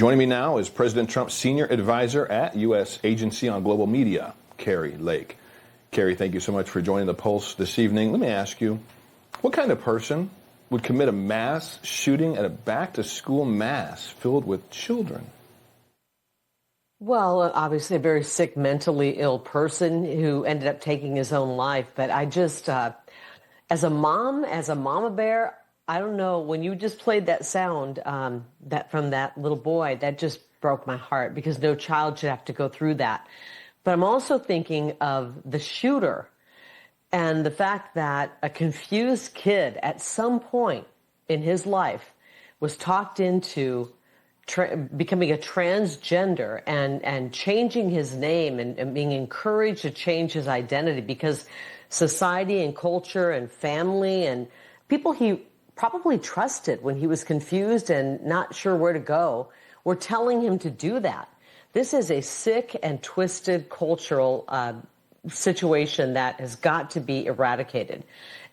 Joining me now is President Trump's senior advisor at U.S. Agency on Global Media, Kari Lake. Kari, thank you so much for joining the Pulse this evening. Let me ask you, what kind of person would commit a mass shooting at a back-to-school mass filled with children? Well, obviously a very sick, mentally ill person who ended up taking his own life. But I just, as a mama bear, I don't know, when you just played that sound that from that little boy, that just broke my heart because no child should have to go through that. But I'm also thinking of the shooter and the fact that a confused kid at some point in his life was talked into becoming a transgender and changing his name and being encouraged to change his identity because society and culture and family and people he probably trusted when he was confused and not sure where to go were telling him to do that. This is a sick and twisted cultural situation that has got to be eradicated.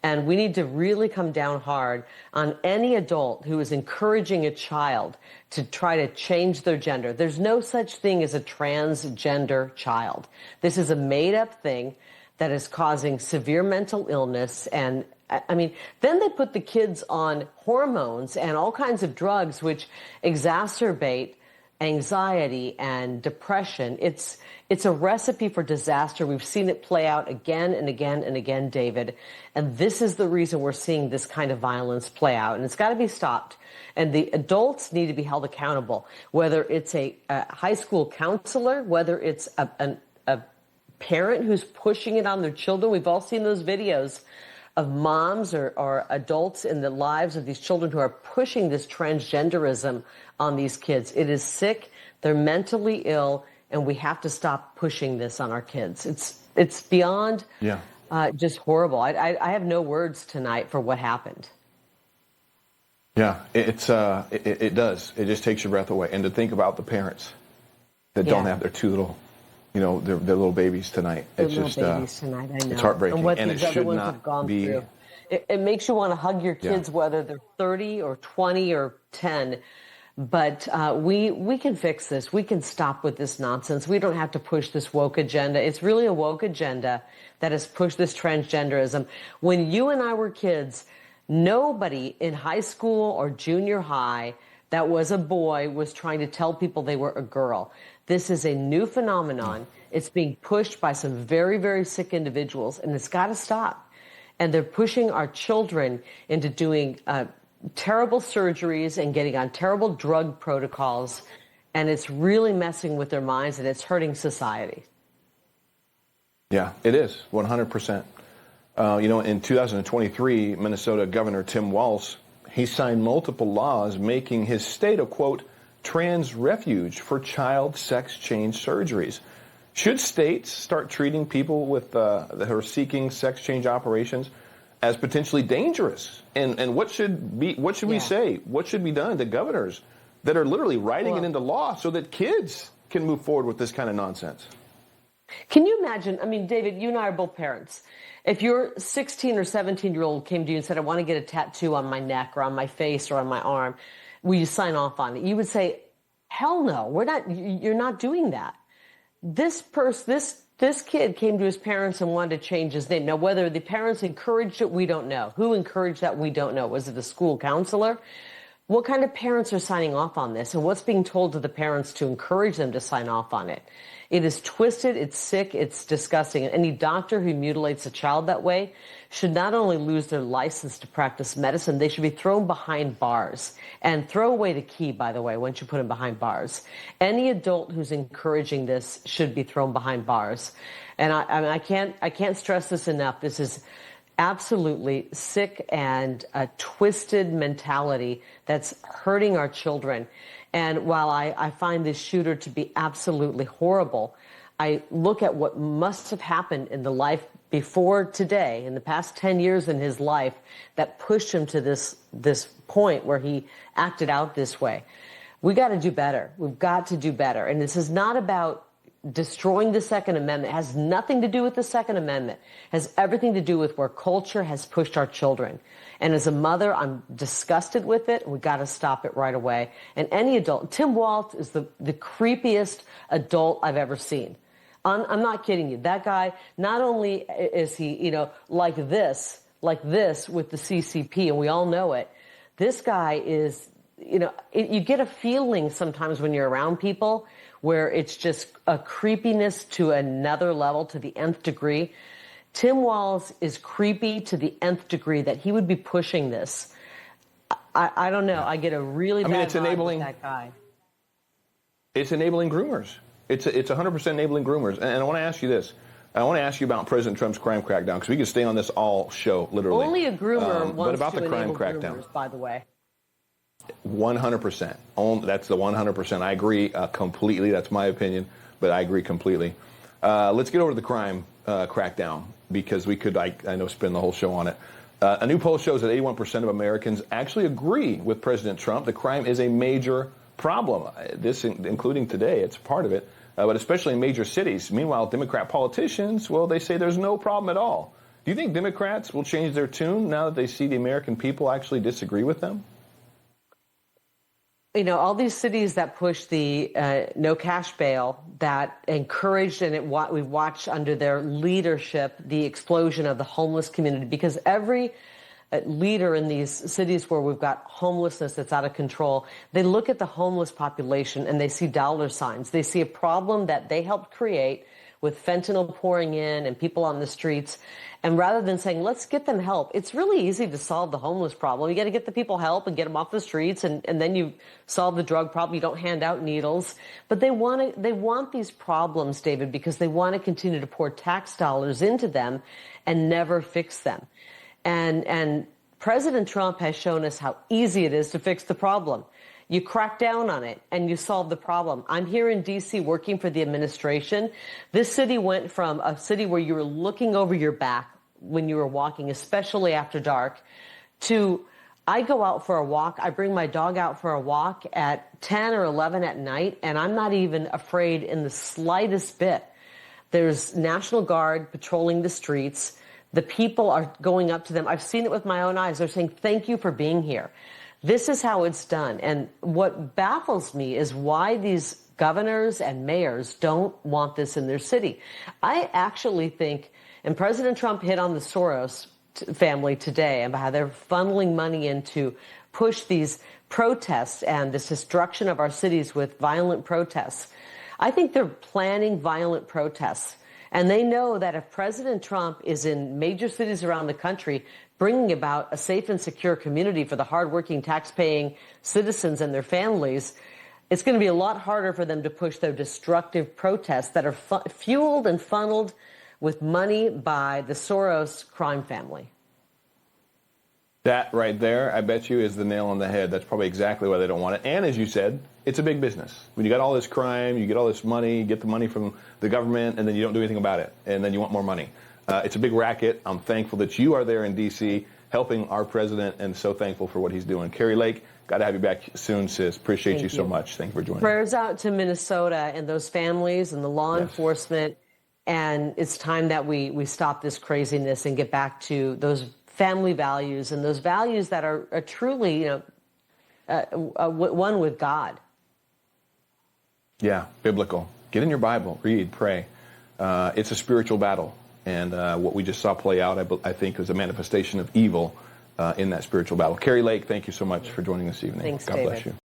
And we need to really come down hard on any adult who is encouraging a child to try to change their gender. There's no such thing as a transgender child. This is a made-up thing that is causing severe mental illness. And I mean, then they put the kids on hormones and all kinds of drugs which exacerbate anxiety and depression. It's a recipe for disaster. We've seen it play out again and again and again, David. And this is the reason we're seeing this kind of violence play out. And it's got to be stopped. And the adults need to be held accountable, whether it's a high school counselor, whether it's a parent who's pushing it on their children. We've all seen those videos of moms or adults in the lives of these children who are pushing this transgenderism on these kids. It is sick. They're mentally ill. And we have to stop pushing this on our kids. It's beyond just horrible. I have no words tonight for what happened. Yeah, it does. It just takes your breath away. And to think about the parents that don't have their two little, their little babies tonight. It's just babies tonight. I know. It's heartbreaking. And what and these it other should ones not have gone be. Through. It makes you want to hug your kids, whether they're 30 or 20 or 10. But we can fix this. We can stop with this nonsense. We don't have to push this woke agenda. It's really a woke agenda that has pushed this transgenderism. When you and I were kids, nobody in high school or junior high that was a boy was trying to tell people they were a girl. This is a new phenomenon. It's being pushed by some very, very sick individuals, and it's got to stop. And they're pushing our children into doing terrible surgeries and getting on terrible drug protocols, and it's really messing with their minds, and it's hurting society. Yeah, it is, 100%. In 2023, Minnesota Governor Tim Walz, he signed multiple laws making his state a, quote, trans refuge for child sex change surgeries. Should states start treating people with who are seeking sex change operations as potentially dangerous? And what should we say? What should be done to governors that are literally writing it into law so that kids can move forward with this kind of nonsense? Can you imagine? I mean, David, you and I are both parents. If your 16 or 17-year-old came to you and said, I want to get a tattoo on my neck or on my face or on my arm, will you sign off on it? You would say, hell no, we're not. You're not doing that. This kid came to his parents and wanted to change his name. Now, whether the parents encouraged it, we don't know. Who encouraged that, we don't know. Was it the school counselor? What kind of parents are signing off on this? And what's being told to the parents to encourage them to sign off on it? It is twisted, it's sick, it's disgusting. And any doctor who mutilates a child that way should not only lose their license to practice medicine, they should be thrown behind bars. And throw away the key, by the way, once you put them behind bars. Any adult who's encouraging this should be thrown behind bars. And I can't stress this enough. This is absolutely sick and a twisted mentality that's hurting our children. And while I find this shooter to be absolutely horrible, I look at what must have happened in the life before today, in the past 10 years in his life, that pushed him to this point where he acted out this way. We got to do better. We've got to do better. And this is not about destroying the Second Amendment. It has nothing to do with the Second Amendment. It has everything to do with where culture has pushed our children. And as a mother, I'm disgusted with it. We got to stop it right away. And any adult, Tim Walz is the creepiest adult I've ever seen. I'm not kidding you. That guy, not only is he, like this with the CCP, and we all know it, this guy is, you get a feeling sometimes when you're around people where it's just a creepiness to another level, to the nth degree. Tim Walz is creepy to the nth degree that he would be pushing this. I don't know. I get a really bad vibe with that guy. It's enabling groomers. It's 100% enabling groomers. And I want to ask you this. I want to ask you about President Trump's crime crackdown, because we could stay on this all show, literally. Only a groomer wants about to the crime enable crackdown. groomers, by the way. 100%. That's the 100%. I agree completely. That's my opinion, but I agree completely. Let's get over to the crime crackdown, because we could, I know, spend the whole show on it. A new poll shows that 81% of Americans actually agree with President Trump. The crime is a major problem. This, including today, it's part of it, but especially in major cities. Meanwhile, Democrat politicians, well, they say there's no problem at all. Do you think Democrats will change their tune now that they see the American people actually disagree with them? All these cities that push the no cash bail, that encouraged, and we watched under their leadership the explosion of the homeless community, because every leader in these cities where we've got homelessness that's out of control, they look at the homeless population and they see dollar signs. They see a problem that they helped create with fentanyl pouring in and people on the streets. And rather than saying, let's get them help, it's really easy to solve the homeless problem. You got to get the people help and get them off the streets, and then you solve the drug problem. You don't hand out needles. But they want these problems, David, because they want to continue to pour tax dollars into them and never fix them. And President Trump has shown us how easy it is to fix the problem. You crack down on it and you solve the problem. I'm here in D.C. working for the administration. This city went from a city where you were looking over your back when you were walking, especially after dark, to I go out for a walk. I bring my dog out for a walk at 10 or 11 at night, and I'm not even afraid in the slightest bit. There's National Guard patrolling the streets. The people are going up to them. I've seen it with my own eyes. They're saying, thank you for being here. This is how it's done. And what baffles me is why these governors and mayors don't want this in their city. I actually think, and President Trump hit on the Soros family today and how they're funneling money in to push these protests and this destruction of our cities with violent protests. I think they're planning violent protests. And they know that if President Trump is in major cities around the country bringing about a safe and secure community for the hardworking, tax-paying citizens and their families, it's going to be a lot harder for them to push their destructive protests that are fueled and funneled with money by the Soros crime family. That right there, I bet you, is the nail on the head. That's probably exactly why they don't want it. And as you said, it's a big business. When you got all this crime, you get all this money, you get the money from the government, and then you don't do anything about it. And then you want more money. It's a big racket. I'm thankful that you are there in D.C. helping our president, and so thankful for what he's doing. Kari Lake, got to have you back soon, sis. Appreciate you so much. Thank you for joining. Prayers out to Minnesota and those families and the law enforcement. And it's time that we stop this craziness and get back to those family values and those values that are truly, one with God. Yeah, biblical. Get in your Bible, read, pray. It's a spiritual battle. And what we just saw play out, I think, is a manifestation of evil in that spiritual battle. Kari Lake, thank you so much for joining this evening. Thanks, God David. bless you.